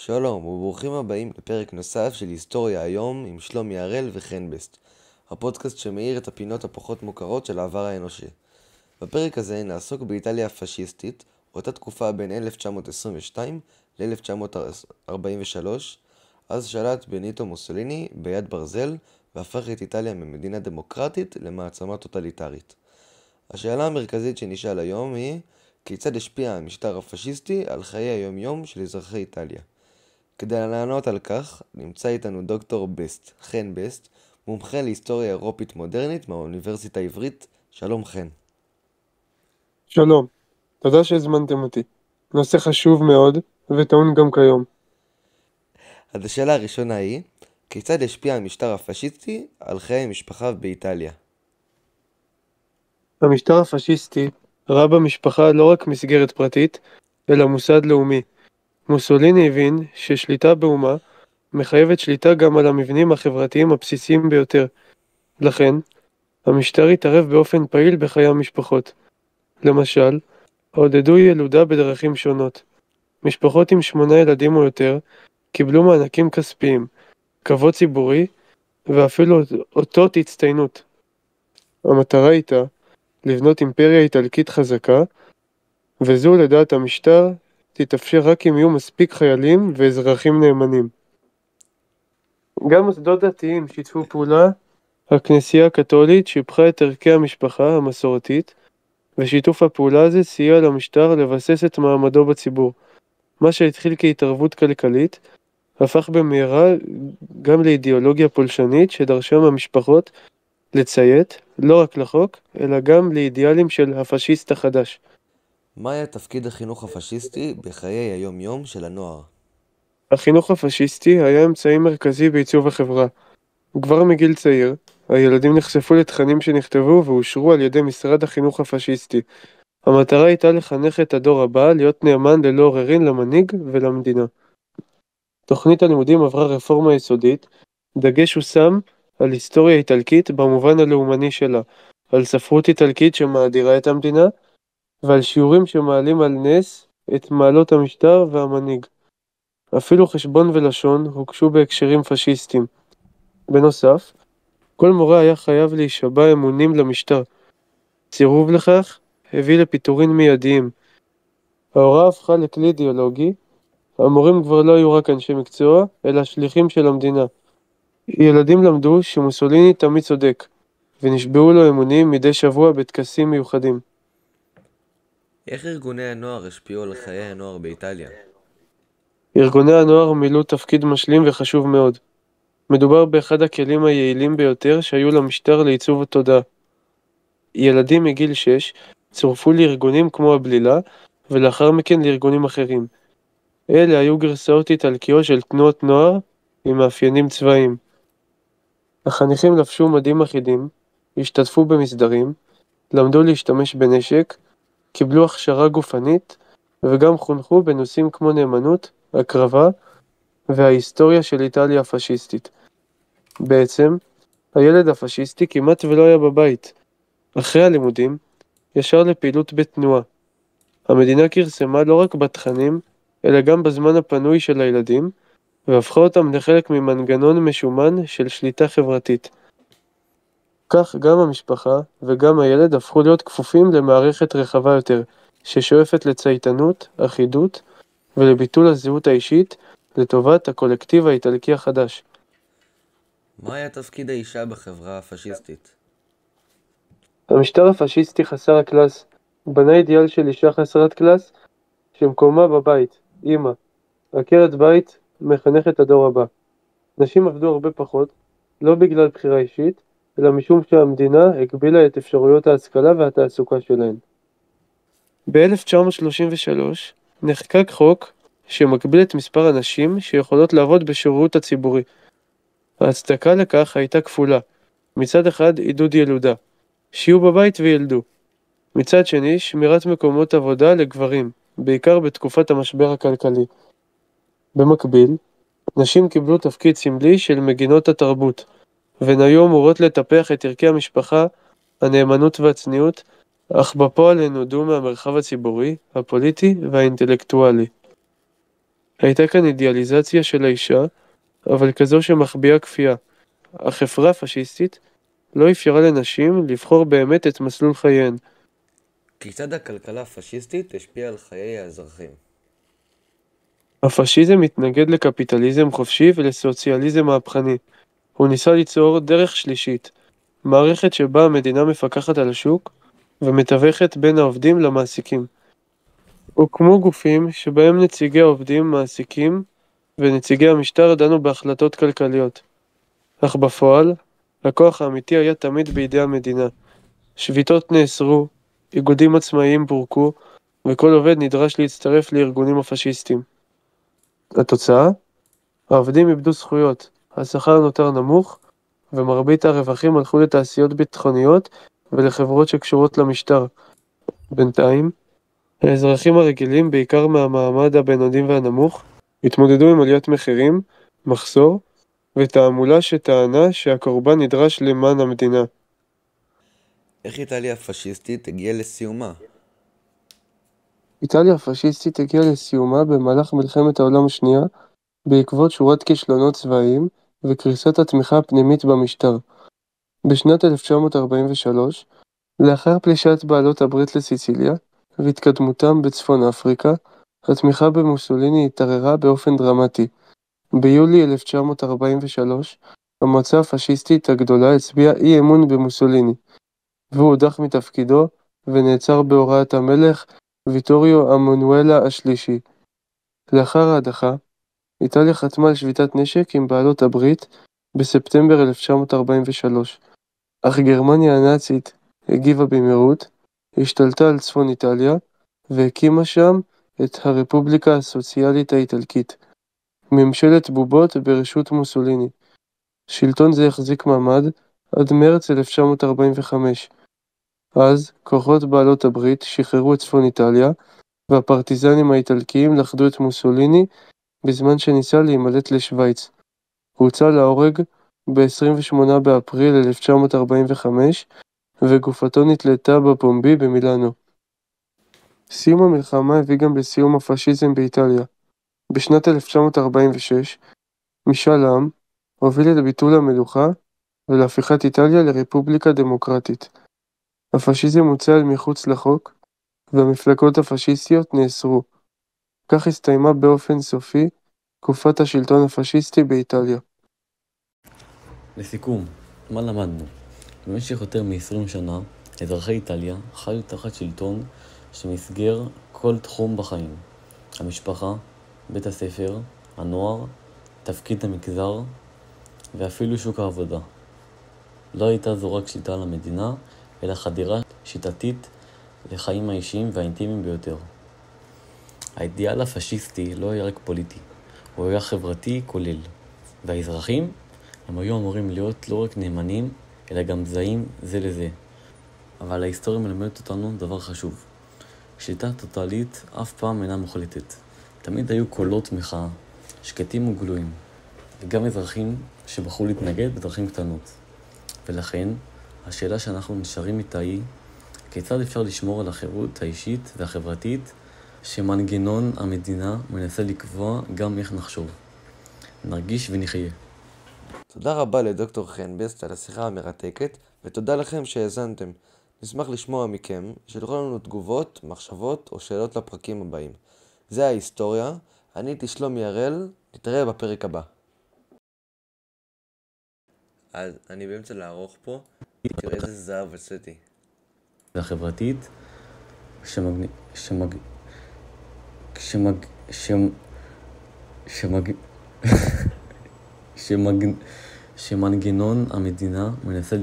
שלום וברוכים הבאים לפרק נוסף של היסטוריה היום עם שלומי הראל וחן בסט, הפודקאסט שמאיר את הפינות הפחות מוכרות של העבר האנושי. בפרק הזה נעסוק באיטליה הפשיסטית, אותה תקופה בין 1922 ל-1943, אז שלט בניטו מוסוליני ביד ברזל והפך את איטליה ממדינה דמוקרטית למעצמה טוטליטרית. השאלה המרכזית שנשאל היום היא, כיצד השפיע המשטר הפשיסטי על חיי היום-יום של אזרחי איטליה? כדי לענות על כך, נמצא איתנו דוקטור בסט, חן בסט, מומחה להיסטוריה אירופית מודרנית מהאוניברסיטה העברית. שלום חן. שלום, תודה שהזמנתם אותי. נושא חשוב מאוד וטעון גם כיום. אז השאלה הראשונה היא, כיצד השפיע המשטר הפשיסטי על חיי המשפחה באיטליה? המשטר הפשיסטי ראה במשפחה לא רק מסגרת פרטית, אלא מוסד לאומי. מוסוליני הבין ששליטה באומה מחייבת שליטה גם על המבנים החברתיים הבסיסיים ביותר. לכן, המשטר התערב באופן פעיל בחיי המשפחות. למשל, עודדו ילודה בדרכים שונות. משפחות עם 8 ילדים או יותר קיבלו מענקים כספיים, כבוד ציבורי ואפילו אותות הצטיינות. המטרה הייתה לבנות אימפריה איטלקית חזקה, וזו לדעת המשטר תתאפשר רק אם יהיו מספיק חיילים ואזרחים נאמנים. גם מוסדות דתיים שיתפו פעולה. הכנסייה הקתולית שיבחה את ערכי המשפחה המסורתית, ושיתוף הפעולה הזה סייע למשטר לבסס את מעמדו בציבור. מה שהתחיל כהתערבות כלכלית, הפך במהרה גם לאידיאולוגיה פולשנית שדרשה מהמשפחות לציית לא רק לחוק, אלא גם לאידיאלים של הפשיסט החדש. מה היה תפקיד החינוך הפשיסטי בחיי היום-יום של הנוער? החינוך הפשיסטי היה אמצעי מרכזי בעיצוב החברה. כבר מגיל צעיר, הילדים נחשפו לתכנים שנכתבו ואושרו על ידי משרד החינוך הפשיסטי. המטרה הייתה לחנך את הדור הבא להיות נאמן ללא עוררין למנהיג ולמדינה. תוכנית הלימודים עברה רפורמה יסודית, דגש הושם על היסטוריה איטלקית במובן הלאומני שלה, על ספרות איטלקית שמאדירה את המדינה, ועל שיעורים שמעלים על נס את מעלות המשטר והמנהיג. אפילו חשבון ולשון הוקשו בהקשרים פשיסטיים. בנוסף, כל מורה היה חייב להישבע אמונים למשטר. סירוב לכך הביא לפיטורין מיידיים. ההוראה הפכה לכלי אידיאולוגי. המורים כבר לא היו רק אנשי מקצוע, אלא שליחים של המדינה. ילדים למדו שמוסוליני תמיד צודק, ונשבעו לו אמונים מדי שבוע בטקסים מיוחדים. איך ארגוני הנוער השפיעו על חיי הנוער באיטליה? ארגוני הנוער מילאו תפקיד משלים וחשוב מאוד. מדובר באחד הכלים היעילים ביותר שהיו למשטר לעיצוב התודעה. ילדים מגיל 6 צורפו לארגונים כמו הבלילה, ולאחר מכן לארגונים אחרים. אלה היו גרסאות איטלקיות של תנועות נוער עם מאפיינים צבאיים. החניכים לבשו מדים אחידים, השתתפו במסדרים, למדו להשתמש בנשק, קיבלו הכשרה גופנית, וגם חונכו בנושאים כמו נאמנות, הקרבה וההיסטוריה של איטליה הפשיסטית. בעצם, הילד הפשיסטי כמעט ולא היה בבית. אחרי הלימודים, ישר לפעילות בתנועה. המדינה כרסמה לא רק בתכנים, אלא גם בזמן הפנוי של הילדים, והפכה אותם לחלק ממנגנון משומן של שליטה חברתית. כך גם המשפחה וגם הילד הפכו להיות כפופים למערכת רחבה יותר, ששואפת לצייתנות, אחידות ולביטול הזהות האישית לטובת הקולקטיב האיטלקי החדש. מה היה תפקיד האישה בחברה הפשיסטית? המשטר הפשיסטי חסר הקלאס בנה אידיאל של אישה חסרת קלאס שמקומה בבית, אמא, עקרת בית, מחנכת הדור הבא. נשים עבדו הרבה פחות, לא בגלל בחירה אישית, אלא משום שהמדינה הגבילה את אפשרויות ההשכלה והתעסוקה שלהן. ב-1933 נחקק חוק שמגביל את מספר הנשים שיכולות לעבוד בשירות הציבורי. ההצדקה לכך הייתה כפולה. מצד אחד עידוד ילודה, שיהיו בבית וילדו. מצד שני שמירת מקומות עבודה לגברים, בעיקר בתקופת המשבר הכלכלי. במקביל, נשים קיבלו תפקיד סמלי של מגינות התרבות, והן היו אמורות לטפח את ערכי המשפחה, הנאמנות והצניעות, אך בפועל הן הודו מהמרחב הציבורי, הפוליטי והאינטלקטואלי. הייתה כאן אידיאליזציה של האישה, אבל כזו שמחביאה כפייה. החברה הפשיסטית לא אפשרה לנשים לבחור באמת את מסלול חייהן. כיצד הכלכלה הפשיסטית השפיעה על חיי האזרחים? הפשיזם מתנגד לקפיטליזם חופשי ולסוציאליזם מהפכני. הוא ניסה ליצור דרך שלישית, מערכת שבה המדינה מפקחת על השוק ומתווכת בין העובדים למעסיקים. הוקמו גופים שבהם נציגי העובדים, מעסיקים ונציגי המשטר דנו בהחלטות כלכליות. אך בפועל, הכוח האמיתי היה תמיד בידי המדינה. שביתות נאסרו, איגודים עצמאיים פורקו, וכל עובד נדרש להצטרף לארגונים הפשיסטיים. התוצאה? העובדים איבדו זכויות, השכר נותר נמוך, ומרבית הרווחים הלכו לתעשיות ביטחוניות ולחברות שקשורות למשטר. בינתיים, האזרחים הרגילים, בעיקר מהמעמד הבינוני והנמוך, התמודדו עם עליית מחירים, מחסור, ותעמולה שטענה שהקורבן נדרש למען המדינה. איך איטליה הפשיסטית הגיעה לסיומה? איטליה הפשיסטית הגיעה לסיומה במהלך מלחמת העולם השנייה, בעקבות שורת כישלונות צבאיים וקריסת התמיכה הפנימית במשטר. בשנת 1943, לאחר פלישת בעלות הברית לסיציליה והתקדמותם בצפון אפריקה, התמיכה במוסוליני התערערה באופן דרמטי. ביולי 1943, המועצה הפשיסטית הגדולה הצביעה אי אמון במוסוליני, והוא הודח מתפקידו ונעצר בהוראת המלך ויטוריו אמנואלה השלישי. לאחר ההדחה, איטליה חתמה על שביתת נשק עם בעלות הברית בספטמבר 1943, אך גרמניה הנאצית הגיבה במהירות, השתלטה על צפון איטליה והקימה שם את הרפובליקה הסוציאלית האיטלקית, ממשלת בובות ברשות מוסוליני. שלטון זה החזיק מעמד עד מרץ 1945. אז כוחות בעלות הברית שחררו את צפון איטליה, והפרטיזנים האיטלקיים לכדו את מוסוליני בזמן שניסה להימלט לשוויץ. הוא הוצא להורג ב-28 באפריל 1945, וגופתו נתלתה בפומבי במילאנו. סיום המלחמה הביא גם לסיום הפשיזם באיטליה. בשנת 1946, משאל עם הוביל לביטול המלוכה ולהפיכת איטליה לרפובליקה דמוקרטית. הפשיזם הוצא אל מחוץ לחוק, והמפלגות הפשיסטיות נאסרו. כך הסתיימה באופן סופי תקופת השלטון הפשיסטי באיטליה. לסיכום, מה למדנו? במשך יותר מ-20 שנה, אזרחי איטליה חיו תחת שלטון שמסגר כל תחום בחיים. המשפחה, בית הספר, הנוער, תפקיד המגזר ואפילו שוק העבודה. לא הייתה זו רק שליטה על המדינה, אלא חדירה שיטתית לחיים האישיים והאינטימיים ביותר. האידיאל הפשיסטי לא היה רק פוליטי, הוא היה חברתי כולל. והאזרחים הם היו אמורים להיות לא רק נאמנים, אלא גם זהים זה לזה. אבל ההיסטוריה מלמדת אותנו דבר חשוב. שליטה טוטלית אף פעם אינה מוחלטת. תמיד היו קולות מחאה, שקטים וגלויים, וגם אזרחים שבחרו להתנגד בדרכים קטנות. ולכן, השאלה שאנחנו נשארים איתה היא, כיצד אפשר לשמור על החירות האישית והחברתית שמנגנון המדינה מנסה לקבוע גם איך נחשוב. נרגיש ונחיה. תודה רבה לדוקטור חן בסט על השיחה המרתקת, ותודה לכם שהאזנתם. נשמח לשמוע מכם, שלחו לנו תגובות, מחשבות או שאלות לפרקים הבאים. זה ההיסטוריה, אני הייתי שלומי הראל, נתראה בפרק הבא. אז אני באמצע לערוך פה, תראה איזה זהב עשיתי. החברתית שמנגנון המדינה מנסה